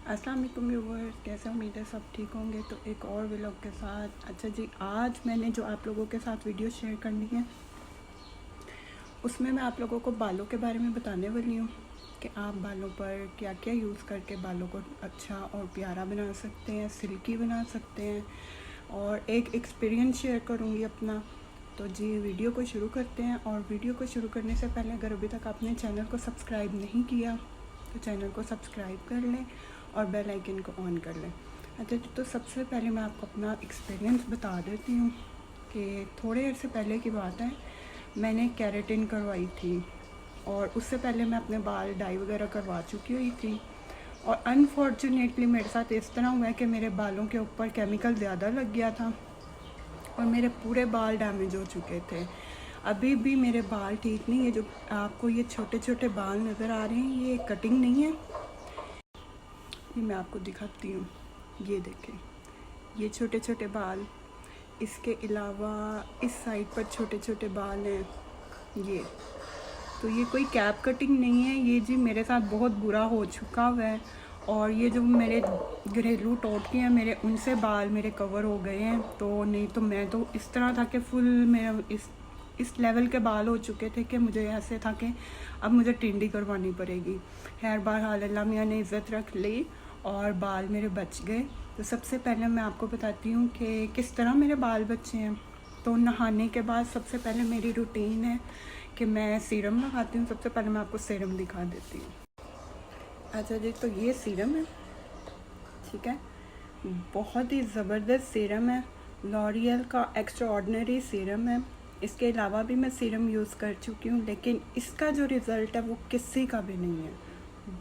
अस्सलाम वालेकुम व्यूअर्स, कैसे उम्मीद है सब ठीक होंगे। तो एक और व्लॉग के साथ। अच्छा जी, आज मैंने जो आप लोगों के साथ वीडियो शेयर करनी है उसमें मैं आप लोगों को बालों के बारे में बताने वाली हूँ कि आप बालों पर क्या क्या यूज़ करके बालों को अच्छा और प्यारा बना सकते हैं, सिल्की बना सकते हैं। और एक एक्सपीरियंस शेयर करूँगी अपना। तो जी वीडियो को शुरू करते हैं। और वीडियो को शुरू करने से पहले अगर अभी तक आपने चैनल को सब्सक्राइब नहीं किया तो चैनल को सब्सक्राइब कर लें और बेल आइकन को ऑन कर लें। अच्छा, तो सबसे पहले मैं आपको अपना एक्सपीरियंस बता देती हूँ कि थोड़े अर्से पहले की बात है, मैंने केराटिन करवाई थी और उससे पहले मैं अपने बाल डाई वगैरह करवा चुकी हुई थी। और अनफॉर्चुनेटली मेरे साथ इस तरह हुआ है कि मेरे बालों के ऊपर केमिकल ज़्यादा लग गया था और मेरे पूरे बाल डैमेज हो चुके थे। अभी भी मेरे बाल ठीक नहीं है। जो आपको ये छोटे छोटे बाल नज़र आ रहे हैं, ये कटिंग नहीं है, ये मैं आपको दिखाती हूँ। ये देखें, ये छोटे छोटे बाल। इसके अलावा इस साइड पर छोटे छोटे बाल हैं। ये तो ये कोई कैप कटिंग नहीं है, ये जी मेरे साथ बहुत बुरा हो चुका हुआ है। और ये जो मेरे घरेलू टोटके हैं मेरे, उनसे बाल मेरे कवर हो गए हैं। तो नहीं तो मैं तो इस तरह था कि फुल मेरा इस लेवल के बाल हो चुके थे कि मुझे ऐसे था कि अब मुझे टिंडी करवानी पड़ेगी। खैर बहरहाल अल्लाह मियाँ ने इज़्ज़त रख ली और बाल मेरे बच गए। तो सबसे पहले मैं आपको बताती हूँ कि किस तरह मेरे बाल बचे हैं। तो नहाने के बाद सबसे पहले मेरी रूटीन है कि मैं सीरम लगाती हूँ। सबसे पहले मैं आपको सीरम दिखा देती हूँ। अच्छा जी, तो ये सीरम है, ठीक है। बहुत ही ज़बरदस्त सीरम है, लॉरियल का एक्स्ट्रा ऑर्डिनरी सीरम है। इसके अलावा भी मैं सीरम यूज़ कर चुकी हूँ, लेकिन इसका जो रिज़ल्ट है वो किसी का भी नहीं है।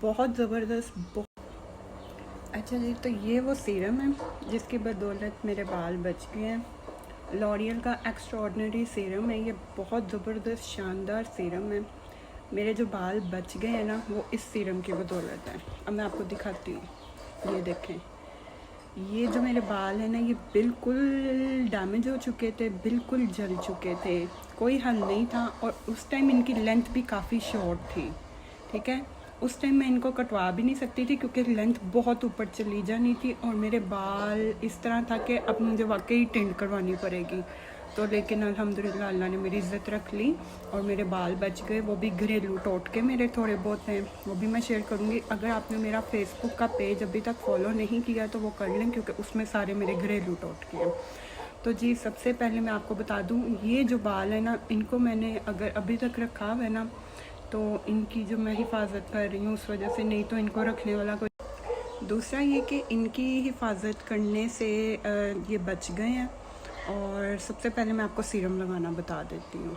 बहुत ज़बरदस्त। अच्छा जी, तो ये वो सीरम है जिसकी बदौलत मेरे बाल बच गए हैं। लॉरियल का एक्स्ट्रा ऑर्डिनरी सीरम है, ये बहुत ज़बरदस्त शानदार सीरम है। मेरे जो बाल बच गए हैं ना, वो इस सीरम की बदौलत है। अब मैं आपको दिखाती हूँ। ये देखें, ये जो मेरे बाल हैं ना, ये बिल्कुल डैमेज हो चुके थे, बिल्कुल जल चुके थे, कोई हल नहीं था। और उस टाइम इनकी लेंथ भी काफ़ी शॉर्ट थी, ठीक है। उस टाइम मैं इनको कटवा भी नहीं सकती थी क्योंकि लेंथ बहुत ऊपर चली जानी थी और मेरे बाल इस तरह था कि अब मुझे वाकई टिंड करवानी पड़ेगी। तो लेकिन अल्हम्दुलिल्लाह अल्लाह ने मेरी इज़्ज़त रख ली और मेरे बाल बच गए। वो भी घरेलू टोटके मेरे थोड़े बहुत हैं, वो भी मैं शेयर करूँगी। अगर आपने मेरा फेसबुक का पेज अभी तक फॉलो नहीं किया तो वो कर लें, क्योंकि उसमें सारे मेरे घरेलू टोटके हैं। तो जी सबसे पहले मैं आपको बता दूँ, ये जो बाल है ना, इनको मैंने अगर अभी तक रखा हुआ है ना, तो इनकी जो मैं हिफाजत कर रही हूँ उस वजह से, नहीं तो इनको रखने वाला कोई। दूसरा ये कि इनकी हिफाजत करने से ये बच गए हैं। और सबसे पहले मैं आपको सीरम लगाना बता देती हूँ।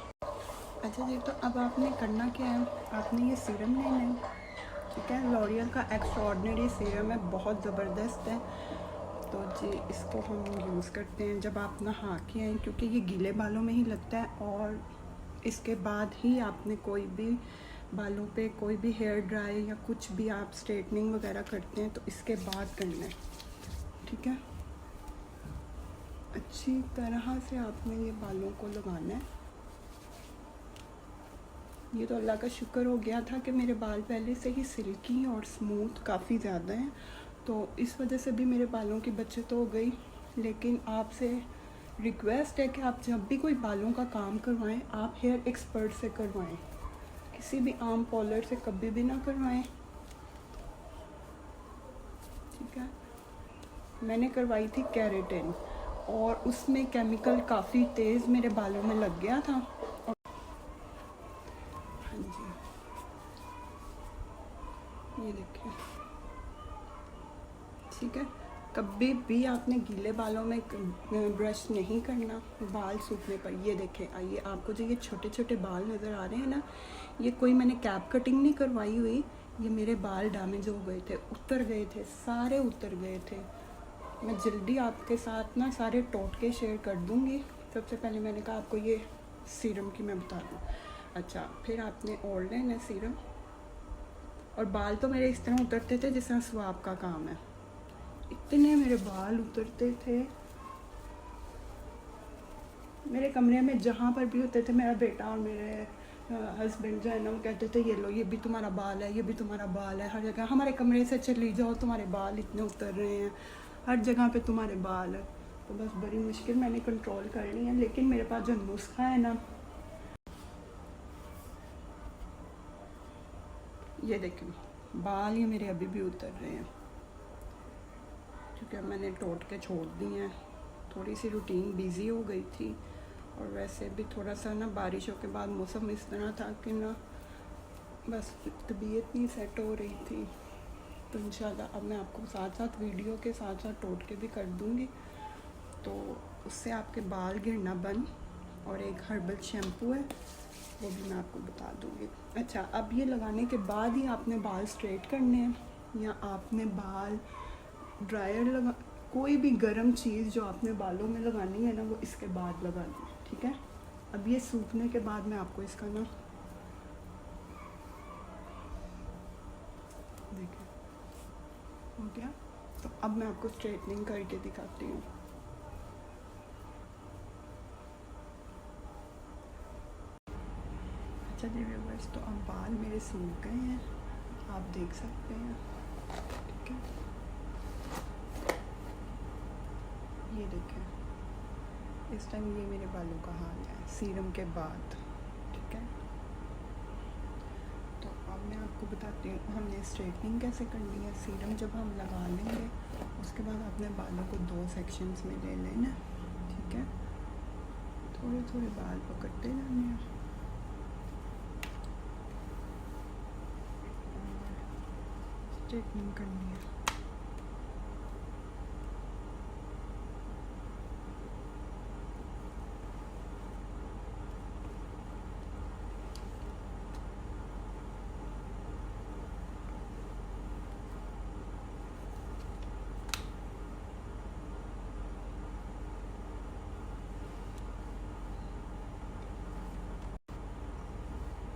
अच्छा जी, तो अब आपने करना क्या है, आपने ये सीरम लेना है, ठीक है। लॉरियल का एक्स्ट्रा ऑर्डिनरी सीरम है, बहुत ज़बरदस्त है। तो जी इसको हम यूज़ करते हैं जब आप नहा के आएँ, क्योंकि ये गीले बालों में ही लगता है। और इसके बाद ही आपने कोई भी बालों पे कोई भी हेयर ड्राई या कुछ भी आप स्ट्रेटनिंग वगैरह करते हैं तो इसके बाद करना है, ठीक है। अच्छी तरह से आपने ये बालों को लगाना है। ये तो अल्लाह का शुक्र हो गया था कि मेरे बाल पहले से ही सिल्की और स्मूथ काफ़ी ज़्यादा हैं, तो इस वजह से भी मेरे बालों की बचत हो गई। लेकिन आपसे रिक्वेस्ट है कि आप जब भी कोई बालों का काम करवाएं, आप हेयर एक्सपर्ट से करवाएं, किसी भी आम पॉलर से कभी भी ना करवाएं, ठीक है। मैंने करवाई थी केराटिन और उसमें केमिकल काफ़ी तेज़ मेरे बालों में लग गया था। और हाँ जी, ये देखिए, ठीक है। कभी भी आपने गीले बालों में ब्रश नहीं करना बाल सूखने पर। ये देखें, आइए, आपको जो ये छोटे छोटे बाल नज़र आ रहे हैं ना, ये कोई मैंने कैप कटिंग नहीं करवाई हुई, ये मेरे बाल डैमेज हो गए थे, उतर गए थे, सारे उतर गए थे। मैं जल्दी आपके साथ ना सारे टोटके शेयर कर दूँगी। सबसे पहले मैंने कहा आपको ये सीरम की मैं बता दूँ। अच्छा, फिर आपने ओढ़ लेना सीरम। और बाल तो मेरे इस तरह उतरते थे जिस तरह स्वाब का काम है, इतने मेरे बाल उतरते थे। मेरे कमरे में जहाँ पर भी होते थे, मेरा बेटा और मेरे हस्बैंड जो है ना वो कहते थे ये लो ये भी तुम्हारा बाल है, ये भी तुम्हारा बाल है, हर जगह हमारे कमरे से चली जाओ तुम्हारे बाल इतने उतर रहे हैं, हर जगह पे तुम्हारे बाल है। तो बस बड़ी मुश्किल मैंने कंट्रोल करनी है, लेकिन मेरे पास जो नुस्खा है ना, ये देखें बाल ये मेरे अभी भी उतर रहे हैं क्योंकि मैंने टोट के छोड़ दिए हैं। थोड़ी सी रूटीन बिज़ी हो गई थी और वैसे भी थोड़ा सा ना बारिशों के बाद मौसम इस तरह था कि ना बस तबीयत नहीं सेट हो रही थी। तो इंशाल्लाह अब मैं आपको साथ साथ वीडियो के साथ साथ टोट के भी कर दूँगी, तो उससे आपके बाल गिरना बंद। और एक हर्बल शैम्पू है वो भी मैं आपको बता दूँगी। अच्छा, अब ये लगाने के बाद ही आपने बाल स्ट्रेट करने हैं या आपने बाल ड्रायर लगा, कोई भी गर्म चीज़ जो आपने बालों में लगानी है ना वो इसके बाद लगानी है, ठीक है। अब ये सूखने के बाद मैं आपको इसका ना देखिए हो गया। तो अब मैं आपको स्ट्रेटनिंग करके दिखाती हूँ। अच्छा जी व्यूअर्स, तो अब बाल मेरे सूख गए हैं, आप देख सकते हैं, ठीक है। ये देखें इस टाइम ये मेरे बालों का हाल है सीरम के बाद, ठीक है। तो अब मैं आपको बताती हूँ हमने स्ट्रेटनिंग कैसे करनी है। सीरम जब हम लगा लेंगे उसके बाद अपने बालों को 2 सेक्शंस में ले लेना, ठीक है। थोड़े थोड़े बाल पकड़ते जाने हैं और स्ट्रेटनिंग करनी है।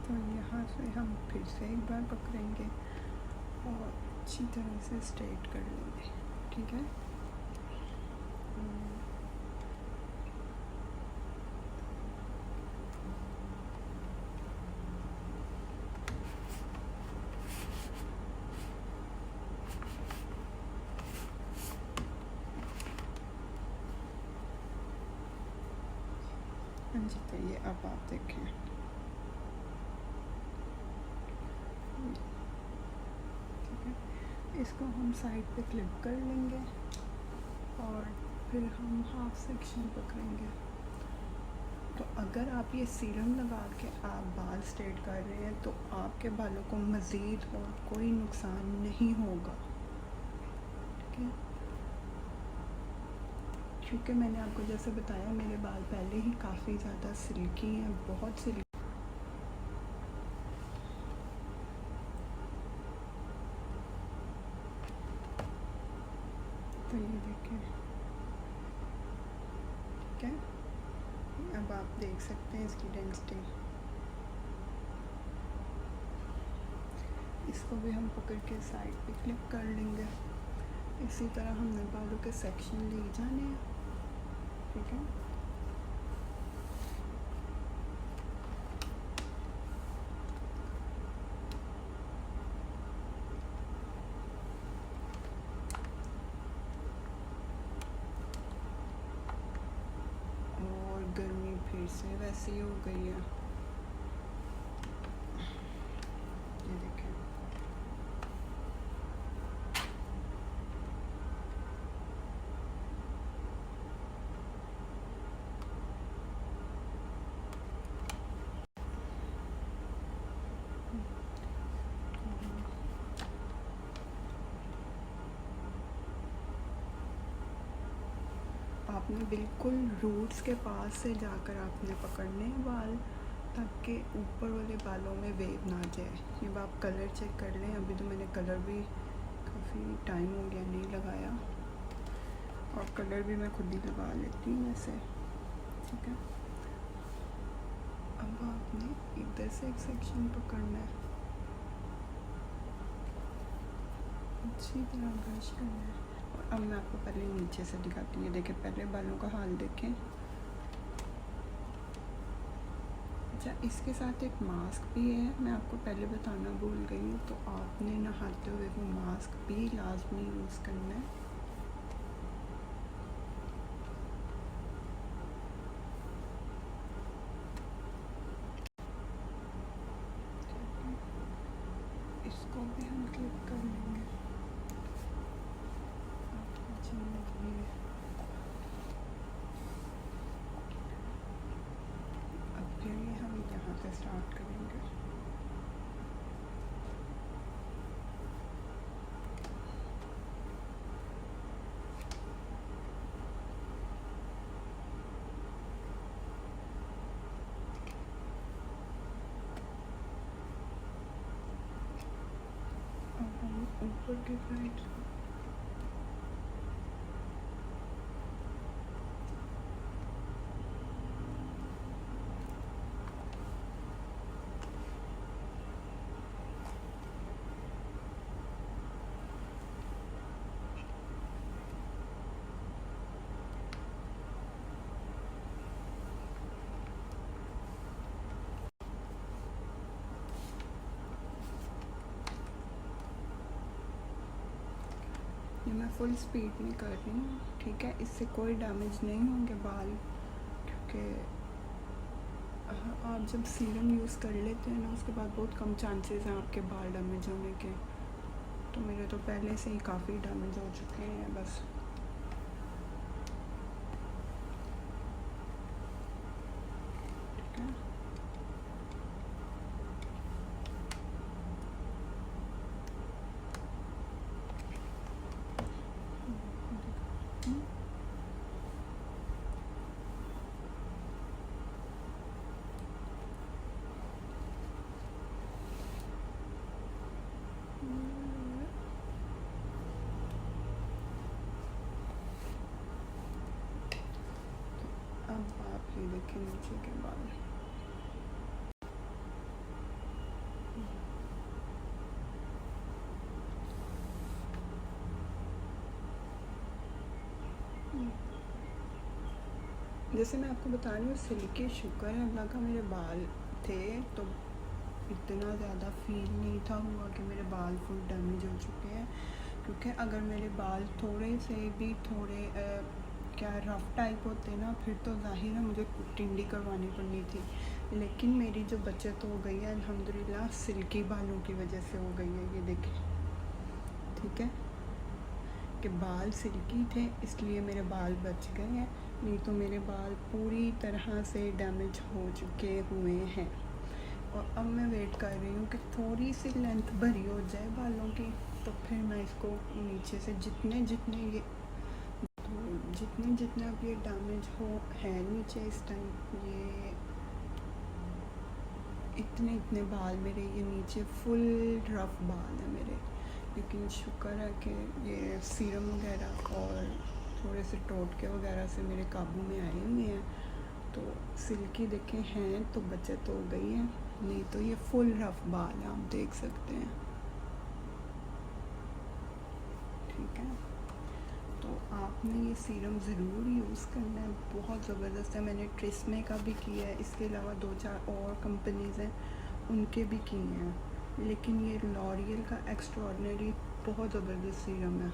तो यहाँ से हम फिर से एक बार पकड़ेंगे और अच्छी तरह से स्ट्रेट कर लेंगे, ठीक है। हाँ जी, तो ये अब आप देखें, ठीक है। इसको हम साइड पे क्लिप कर लेंगे और फिर हम हाफ सेक्शन पकड़ेंगे। तो अगर आप ये सीरम लगा के आप बाल स्ट्रेट कर रहे हैं तो आपके बालों को मज़ीद और कोई नुकसान नहीं होगा, ठीक है। क्योंकि मैंने आपको जैसे बताया मेरे बाल पहले ही काफ़ी ज़्यादा सिल्की हैं, बहुत सिल्की। तो ये देखें, ठीक है। अब आप देख सकते हैं इसकी डेंसिटी। इसको भी हम पकड़ के साइड पे क्लिप कर लेंगे। इसी तरह हमने बालों के सेक्शन ले जाने हैं, ठीक है। और गर्मी फिर से वैसी ही हो गई है, ये देखें। आपने बिल्कुल रूट्स के पास से जाकर आपने पकड़ने हैं बाल, ताकि ऊपर वाले बालों में वेव ना जाए। जब आप कलर चेक कर लें, अभी तो मैंने कलर भी काफ़ी टाइम हो गया नहीं लगाया, और कलर भी मैं खुद ही लगा लेती हूँ वैसे, ठीक है। अब आपने इधर से एक सेक्शन पकड़ना है, अच्छी तरह ब्रश करना है। और अब मैं आपको पहले नीचे से दिखाती हूँ, ये देखें पहले बालों का हाल देखें, अच्छा, इसके साथ एक मास्क भी है, मैं आपको पहले बताना भूल गई हूँ। तो आपने नहाते हुए वो मास्क भी लाजमी यूज़ करना है। इसको भी हम क्लिक कर लेंगे। अब फिर ये हम यहाँ से स्टार्ट करेंगे। अब हम ऊपर की साइड ये मैं फुल स्पीड में कर रही हूँ, ठीक है। इससे कोई डैमेज नहीं होंगे बाल, क्योंकि आप जब सीरम यूज़ कर लेते हैं ना, उसके बाद बहुत कम चांसेस हैं आपके बाल डैमेज होने के। तो मेरे तो पहले से ही काफ़ी डैमेज हो चुके हैं बस। ठीक है, अब आप ये देखें नीचे के बाल। जैसे मैं आपको बता रही हूँ, सिल्की शुक्र है अल्लाह का, मेरे बाल थे तो इतना ज़्यादा फील नहीं था हुआ कि मेरे बाल फुल डैमेज हो चुके हैं। क्योंकि अगर मेरे बाल थोड़े से भी थोड़े क्या रफ़ टाइप होते ना, फिर तो ज़ाहिर है मुझे टिंडी करवानी पड़नी थी। लेकिन मेरी जो बचत हो गई है अल्हम्दुलिल्लाह, सिल्की बालों की वजह से हो गई है। ये देखें, ठीक है, कि बाल सिल्की थे इसलिए मेरे बाल बच गए हैं, नहीं तो मेरे बाल पूरी तरह से डैमेज हो चुके हुए हैं। और अब मैं वेट कर रही हूँ कि थोड़ी सी लेंथ भरी हो जाए बालों की, तो फिर मैं इसको नीचे से जितने जितने अब ये डैमेज हो है नीचे इस टाइम, ये इतने बाल मेरे ये नीचे फुल रफ बाल है मेरे। लेकिन शुक्र है कि ये सीरम वगैरह और थोड़े से टोटके वगैरह से मेरे काबू में आए हुए हैं। तो सिल्की देखें हैं तो बचत हो गई है, नहीं तो ये फुल रफ बाल आप देख सकते हैं। ठीक है, तो आपने ये सीरम ज़रूर यूज़ करना है, बहुत ज़बरदस्त है। मैंने ट्रेस्मे का भी किया है, इसके अलावा 2-4 और कंपनीज़ हैं उनके भी किए हैं, लेकिन ये लॉरियल का एक्स्ट्रॉर्डिनरी बहुत ज़बरदस्त सीरम है।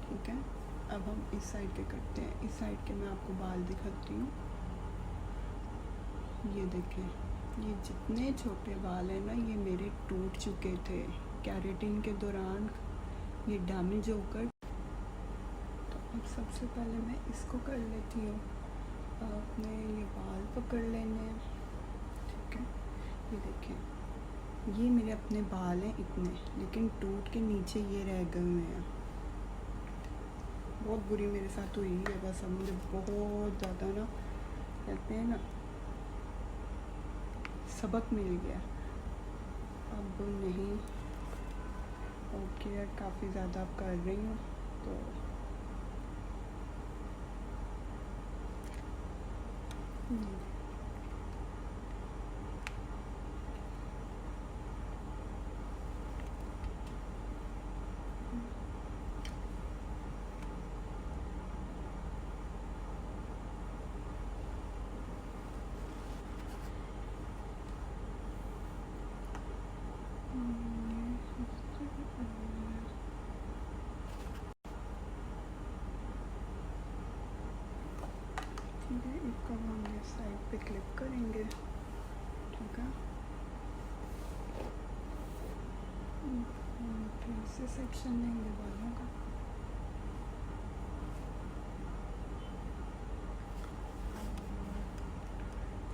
ठीक है, अब हम इस साइड के करते हैं। इस साइड के मैं आपको बाल दिखाती हूँ। ये देखें, ये जितने छोटे बाल हैं ना, ये मेरे टूट चुके थे कैरेटिन के दौरान, ये डैमेज होकर। तो अब सबसे पहले मैं इसको कर लेती हूँ। आपने ये बाल पकड़ लेने हैं, ठीक है। ये देखें, ये मेरे अपने बाल हैं इतने, लेकिन टूट के नीचे ये रह गए हुए हैं। बहुत बुरी मेरे साथ हुई है बस। अब मुझे बहुत ज़्यादा ना, कहते हैं ना, सबक मिल गया। अब नहीं, और केयर काफ़ी ज़्यादा कर रही हूँ। तो साइड पे क्लिक करेंगे, ठीक है। फिर से सेक्शन लेंगे बालों का।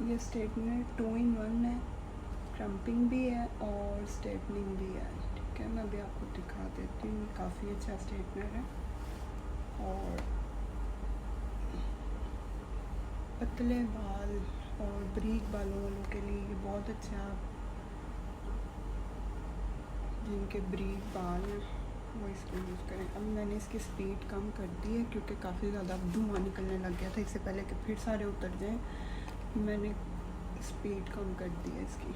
ये स्ट्रेटनर 2 in 1 है, क्रम्पिंग भी है और स्ट्रेटनिंग भी है, ठीक है। मैं अभी आपको दिखा देती हूँ, काफ़ी अच्छा स्ट्रेटनर है और पतले बाल और ब्रीक बालों वालों के लिए ये बहुत अच्छा है। जिनके ब्रीक बाल हैं वो इसको यूज़ करें। अब मैंने इसकी स्पीड कम कर दी है क्योंकि काफ़ी ज़्यादा धुआं निकलने लग गया था। इससे पहले कि फिर सारे उतर जाएं, मैंने स्पीड कम कर दी है इसकी।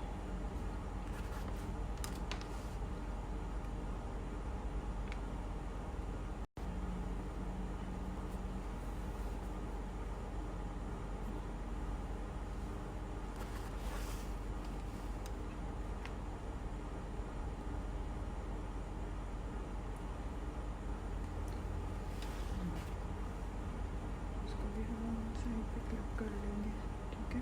इसको भी हम साइड पे क्लिक कर लेंगे, ठीक है।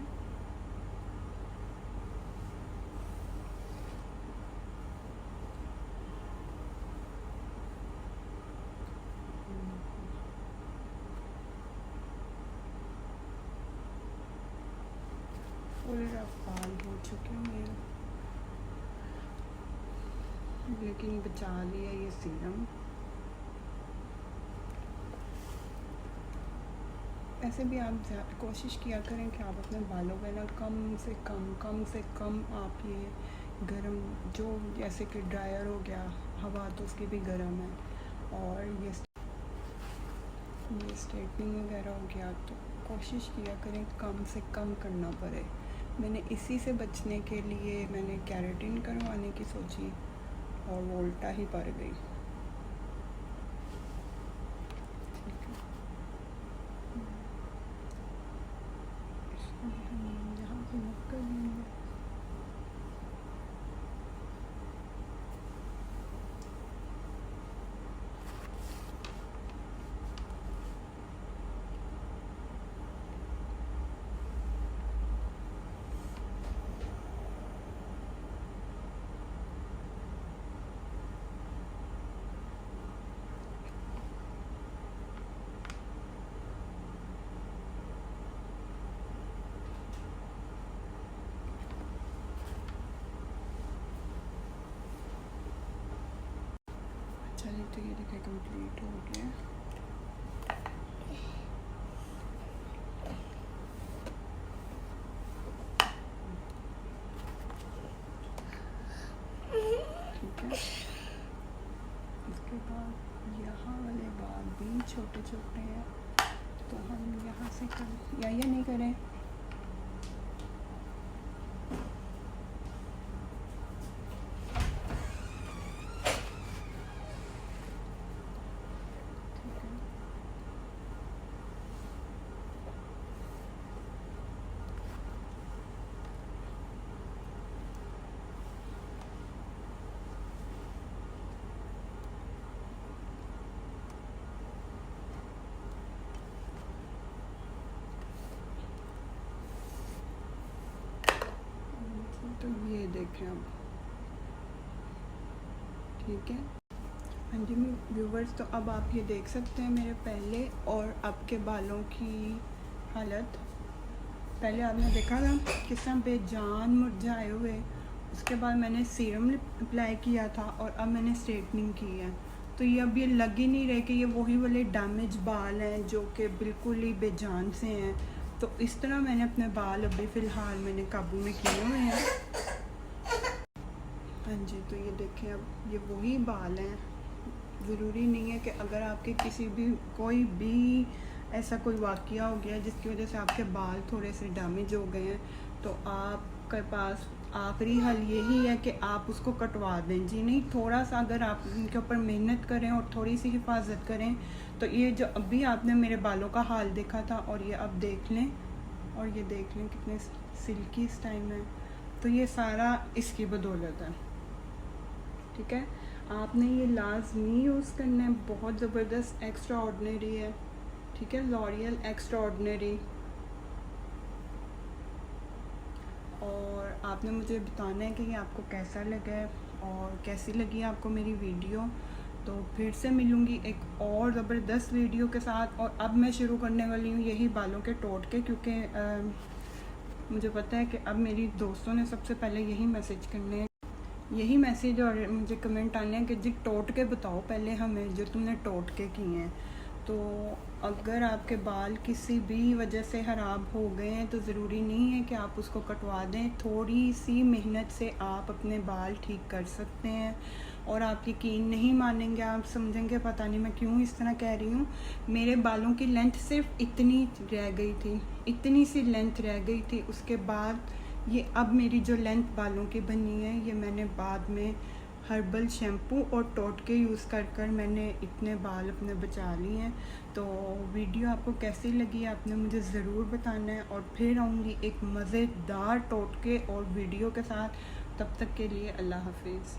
पूरे बाल हो चुके हैं लेकिन बचा लिया ये सीरम। ऐसे भी आप कोशिश किया करें कि आप अपने बालों में ना कम से कम आप ये गरम, जो जैसे कि ड्रायर हो गया, हवा तो उसकी भी गर्म है, और ये स्ट्रेटनिंग वगैरह हो गया, तो कोशिश किया करें कम से कम करना पड़े। मैंने इसी से बचने के लिए मैंने केराटिन करवाने की सोची और वो उल्टा ही पड़ गई। यहाँ पे मुक कर लेंगे। चलिए, तो ये देखिए कंप्लीट हो गया। ठीक है, उसके बाद यहाँ वाले बाल भी छोटे छोटे हैं, तो हम यहाँ से कर या ये नहीं करें। तो ये देखें अब, ठीक है। हाँ जी व्यूवर्स, तो अब आप ये देख सकते हैं मेरे पहले और अब के बालों की हालत। पहले आपने देखा था किस तरह बेजान मुरझाए हुए, उसके बाद मैंने सीरम अप्लाई किया था और अब मैंने स्ट्रेटनिंग की है, तो ये अब ये लग ही नहीं रहे कि ये वही वाले डैमेज बाल हैं जो कि बिल्कुल ही बेजान से हैं। तो इस तरह मैंने अपने बाल अभी फ़िलहाल मैंने काबू में किए हुए हैं। हाँ जी, तो ये देखें अब ये वही बाल हैं। ज़रूरी नहीं है कि अगर आपके किसी भी कोई भी ऐसा कोई वाक़या हो गया जिसकी वजह से आपके बाल थोड़े से डैमेज हो गए हैं, तो आपके पास आखिरी हल यही है कि आप उसको कटवा दें। जी नहीं, थोड़ा सा अगर आप उनके ऊपर मेहनत करें और थोड़ी सी हिफाजत करें, तो ये जो अभी आपने मेरे बालों का हाल देखा था और ये अब देख लें, और ये देख लें कितने सिल्की इस टाइम है, तो ये सारा इसकी बदौलत है। ठीक है, आपने ये लाजमी यूज़ करना है, बहुत ज़बरदस्त एक्स्ट्रा ऑर्डिनरी है। ठीक है, लॉरियल एक्स्ट्रा ऑर्डिनरी। आपने मुझे बताना है कि ये आपको कैसा लगा है और कैसी लगी आपको मेरी वीडियो। तो फिर से मिलूँगी एक और ज़बरदस्त वीडियो के साथ। और अब मैं शुरू करने वाली हूँ यही बालों के टोटके, क्योंकि मुझे पता है कि अब मेरी दोस्तों ने सबसे पहले यही मैसेज करने हैं, यही मैसेज और मुझे कमेंट आने हैं कि जी टोटके बताओ पहले हमें, जो तुमने टोटके किए हैं। तो अगर आपके बाल किसी भी वजह से ख़राब हो गए हैं तो ज़रूरी नहीं है कि आप उसको कटवा दें। थोड़ी सी मेहनत से आप अपने बाल ठीक कर सकते हैं। और आप यकीन नहीं मानेंगे, आप समझेंगे पता नहीं मैं क्यों इस तरह कह रही हूँ। मेरे बालों की लेंथ सिर्फ इतनी रह गई थी, इतनी सी लेंथ रह गई थी। उसके बाद ये अब मेरी जो लेंथ बालों की बनी है, ये मैंने बाद में हर्बल शैम्पू और टोटके यूज़ कर मैंने इतने बाल अपने बचा लिए हैं। तो वीडियो आपको कैसी लगी आपने मुझे ज़रूर बताना है। और फिर आऊँगी एक मज़ेदार टोटके और वीडियो के साथ। तब तक के लिए अल्लाह हाफिज़।